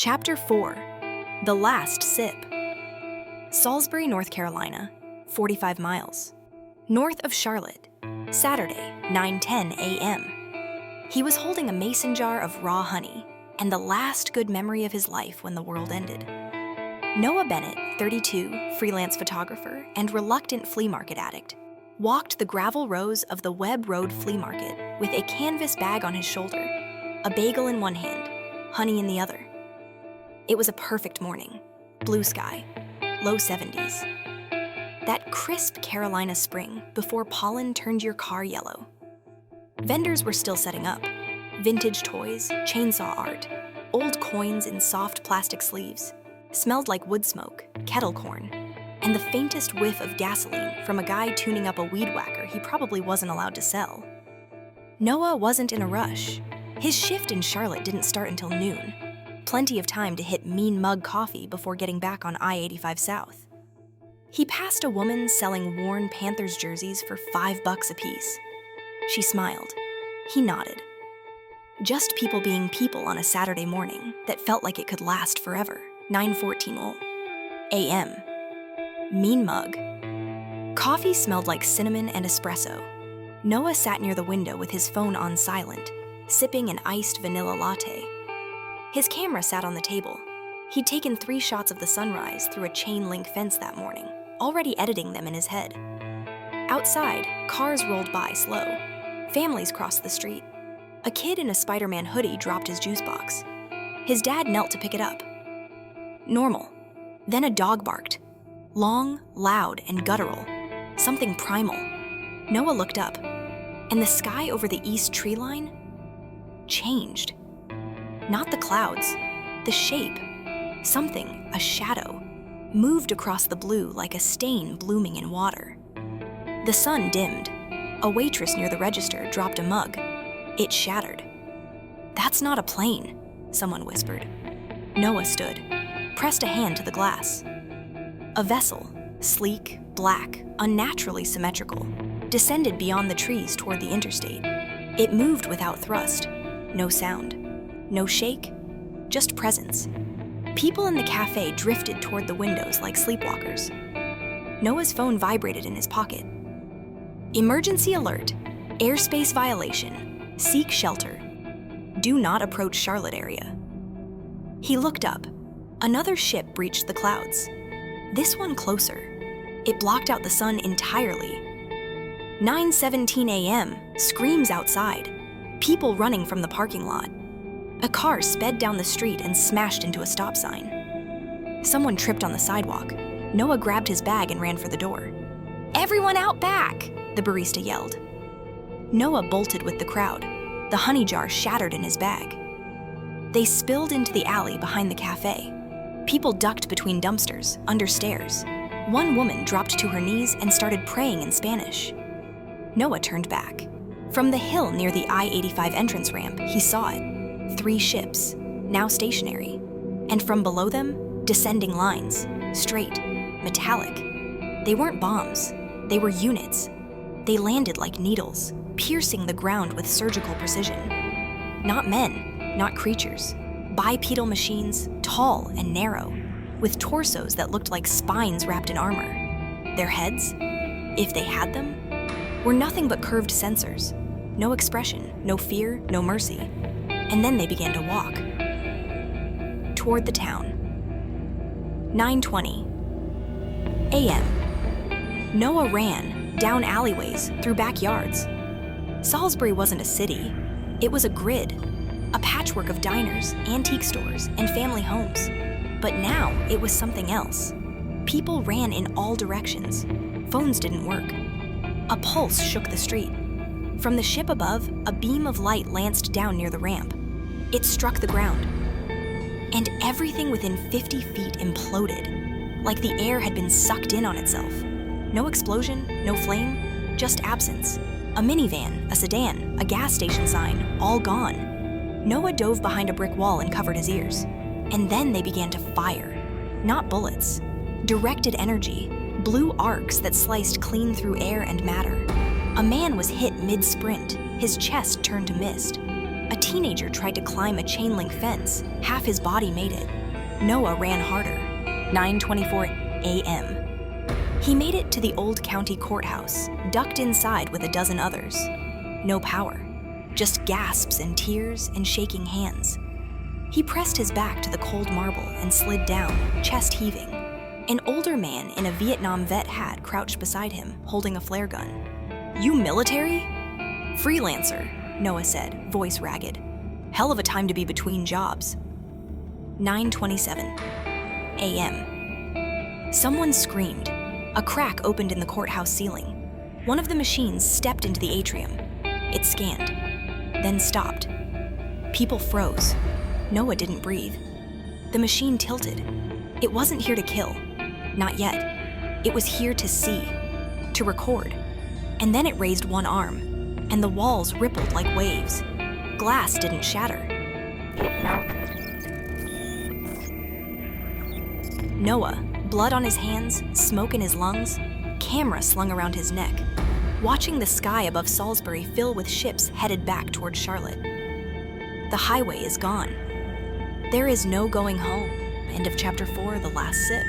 Chapter 4. The Last Sip. Salisbury, North Carolina, 45 miles. North of Charlotte, Saturday, 9:10 a.m. He was holding a mason jar of raw honey and the last good memory of his life when the world ended. Noah Bennett, 32, freelance photographer and reluctant flea market addict, walked the gravel rows of the Webb Road Flea Market with a canvas bag on his shoulder, a bagel in one hand, honey in the other. It was a perfect morning, blue sky, low 70s. That crisp Carolina spring before pollen turned your car yellow. Vendors were still setting up, vintage toys, chainsaw art, old coins in soft plastic sleeves, smelled like wood smoke, kettle corn, and the faintest whiff of gasoline from a guy tuning up a weed whacker he probably wasn't allowed to sell. Noah wasn't in a rush. His shift in Charlotte didn't start until noon. Plenty of time to hit M.O.M.E coffee before getting back on I-85 South. He passed a woman selling worn Panthers jerseys for $5 apiece. She smiled. He nodded. Just people being people on a Saturday morning that felt like it could last forever. 9:14 a.m. Mean mug. Coffee smelled like cinnamon and espresso. Noah sat near the window with his phone on silent, sipping an iced vanilla latte. His camera sat on the table. He'd taken 3 shots of the sunrise through a chain-link fence that morning, already editing them in his head. Outside, cars rolled by slow. Families crossed the street. A kid in a Spider-Man hoodie dropped his juice box. His dad knelt to pick it up. Normal. Then a dog barked. Long, loud, and guttural. Something primal. Noah looked up, and the sky over the east tree line changed. Not the clouds, the shape. Something, a shadow, moved across the blue like a stain blooming in water. The sun dimmed. A waitress near the register dropped a mug. It shattered. "That's not a plane," someone whispered. Noah stood, pressed a hand to the glass. A vessel, sleek, black, unnaturally symmetrical, descended beyond the trees toward the interstate. It moved without thrust. No sound. No shake. Just presence. People in the cafe drifted toward the windows like sleepwalkers. Noah's phone vibrated in his pocket. Emergency alert. Airspace violation. Seek shelter. Do not approach Charlotte area. He looked up. Another ship breached the clouds. This one closer. It blocked out the sun entirely. 9:17 a.m. Screams outside. People running from the parking lot. A car sped down the street and smashed into a stop sign. Someone tripped on the sidewalk. Noah grabbed his bag and ran for the door. "Everyone out back!" the barista yelled. Noah bolted with the crowd. The honey jar shattered in his bag. They spilled into the alley behind the cafe. People ducked between dumpsters, under stairs. One woman dropped to her knees and started praying in Spanish. Noah turned back. From the hill near the I-85 entrance ramp, he saw it. 3 ships, now stationary. And from below them, descending lines, straight, metallic. They weren't bombs. They were units. They landed like needles, piercing the ground with surgical precision. Not men, not creatures. Bipedal machines, tall and narrow, with torsos that looked like spines wrapped in armor. Their heads, if they had them, were nothing but curved sensors. No expression, no fear, no mercy. And then they began to walk. Toward the town. 9:20 a.m. Noah ran, down alleyways, through backyards. Salisbury wasn't a city. It was a grid. A patchwork of diners, antique stores, and family homes. But now it was something else. People ran in all directions. Phones didn't work. A pulse shook the street. From the ship above, a beam of light lanced down near the ramp. It struck the ground. And everything within 50 feet imploded, like the air had been sucked in on itself. No explosion, no flame, just absence. A minivan, a sedan, a gas station sign, all gone. Noah dove behind a brick wall and covered his ears. And then they began to fire. Not bullets. Directed energy. Blue arcs that sliced clean through air and matter. A man was hit mid-sprint, his chest turned to mist. A teenager tried to climb a chain-link fence. Half his body made it. Noah ran harder. 9:24 a.m. He made it to the old county courthouse, ducked inside with a dozen others. No power, just gasps and tears and shaking hands. He pressed his back to the cold marble and slid down, chest heaving. An older man in a Vietnam vet hat crouched beside him, holding a flare gun. "You military?" "Freelancer," Noah said, voice ragged. "Hell of a time to be between jobs." 9:27 a.m. Someone screamed. A crack opened in the courthouse ceiling. One of the machines stepped into the atrium. It scanned, then stopped. People froze. Noah didn't breathe. The machine tilted. It wasn't here to kill. Not yet. It was here to see, to record. And then it raised one arm, and the walls rippled like waves. Glass didn't shatter. Noah, blood on his hands, smoke in his lungs, camera slung around his neck, watching the sky above Salisbury fill with ships headed back toward Charlotte. The highway is gone. There is no going home. End of chapter 4, The Last Sip.